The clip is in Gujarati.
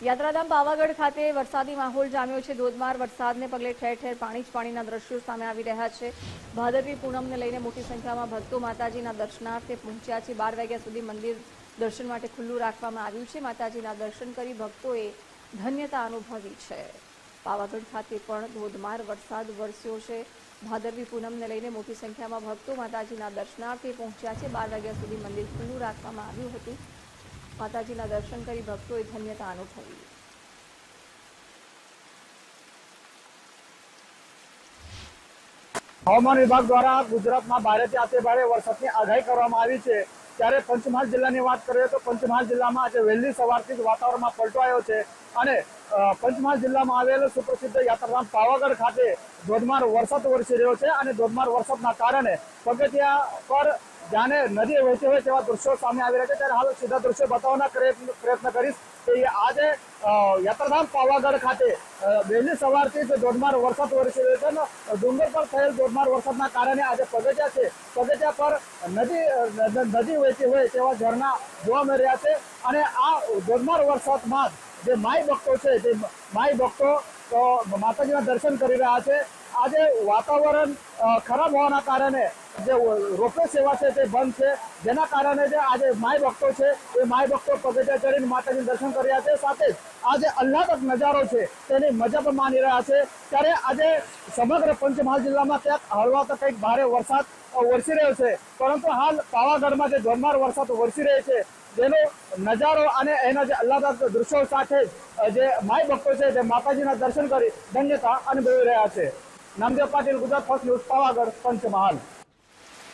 યાત્રાધામ પાવાગઢ ખાતે વરસાદી માહોલ જામ્યો છે। ધોધમાર વરસાદને પગલે ઠેર ઠેર પાણી જ પાણીના દ્રશ્યો સામે આવી રહ્યા છે। ભાદરવી પૂનમને લઈને મોટી સંખ્યામાં ભક્તો માતાજીના દર્શનાર્થે પહોંચ્યા છે। 12 વાગ્યા સુધી મંદિર દર્શન માટે ખુલ્લું રાખવામાં આવ્યું છે। માતાજીના દર્શન કરી ભક્તોએ ધન્યતા અનુભવી છે। પાવાગઢ ખાતે પણ ધોધમાર વરસાદ વરસ્યો છે। ભાદરવી પૂનમને લઈને મોટી સંખ્યામાં ભક્તો માતાજીના દર્શનાર્થે પહોંચ્યા છે। 12 વાગ્યા સુધી મંદિર ખુલ્લું રાખવામાં આવ્યું હતું। માતાજીના દર્શન કરી ભક્તોએ ધન્યતા અનુભવી। હવામાન વિભાગ દ્વારા ગુજરાતમાં ભારેથી અતિભારે વરસાદની આગાહી કરવામાં આવી છે। ત્યારે પંચમહાલ જિલ્લાની વાત કરીએ તો પંચમહાલ જિલ્લામાં આજે વહેલી સવારથી જ વાતાવરણમાં પલટો આવ્યો છે અને પંચમહાલ જિલ્લામાં આવેલ સુપ્રસિદ્ધ યાત્રાધામ પાવાગઢ ખાતે ધોધમાર વરસાદ વરસી રહ્યો છે અને ધોધમાર વરસાદના કારણે પગથિયા પર જાણે નદી વહેતી હોય તેવા દ્રશ્યો સામે આવી રહ્યા છે। ત્યારે હાલ સીધા દ્રશ્યો બતાવવાના પ્રયત્ન કરીશ કે આજે યાત્રાધામ પાવાગઢ ખાતે વહેલી સવારથી જ ધોધમાર વરસાદ વરસી રહ્યો છે અને ડુંગર પર થયેલ ધોધમાર વરસાદના કારણે આજે પગથિયા છે પગથિયા પર નદી વહેતી હોય તેવા ઝરણા જોવા મળી રહ્યા છે અને આ ધોધમાર વરસાદમાં જે માઈ ભક્તો છે તે માઈ ભક્તો માતાજીના દર્શન કરી રહ્યા છે। આજે વાતાવરણ ખરાબ હોવાના કારણે જે રોપવે સેવા છે તે બંધ છે, જેના કારણે જે આજે માઈ ભક્તો છે એ માઈ ભક્તો પગથિયા ચડીને માતાજીનું દર્શન કરી રહ્યા છે। સાથે જ આ જે આહલાદક નજારો છે તેની મજા પણ માણી રહ્યા છે। ત્યારે આજે સમગ્ર પંચમહાલ જિલ્લામાં ક્યાંક હળવા તો કંઈક ભારે વરસાદ વરસી રહ્યો છે, પરંતુ હાલ પાવાગઢમાં જે ધોધમાર વરસાદ વરસી રહ્યો છે જેનો નજારો અને એના જે આહલાદક દૃશ્યો સાથે જે માઈ ભક્તો છે તે માતાજીના દર્શન કરી ધન્યતા અનુભવી રહ્યા છે। Namdev Patil, Gujarat first news, Pavagadh, Panchmahal.